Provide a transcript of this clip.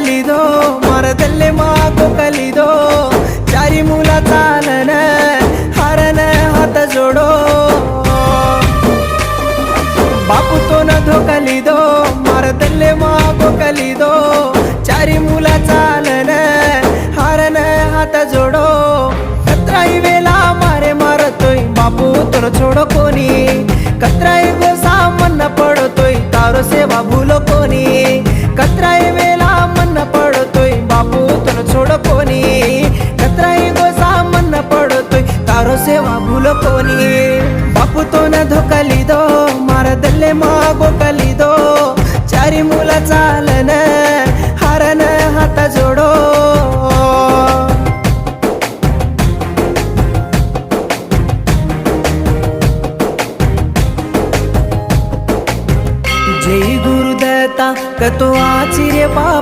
ಕಲಿದೋ ಮರದಲ್ಲೇ ಮಾಗೋ ಕಲಿದೋ ಚಾರಿ ಮೂಲ ಚಾಲನ ಹರನ हात जोडो बापू तो न धोकलिदो मरदल्ले मागो कलिदो चारी मुला चालन हारन हात जोडो कत्राई वेला मारे मारतोय बापू तो छोडो कोणी कत्राई गोसा मन पडतोय तारो सेवा भूलो कोणी कत्राई वेला मन पडतोय बापू तो छोडो कोणी कत्राई गोसा मन पडतोय तारो सेवा भूलो कोणी बापू तो न धोकलिदो मरदल्ले मागो कलिदो चारी मुला चालन हारन हात जोडो जय गुरुदत्ता कतो आची रे बापू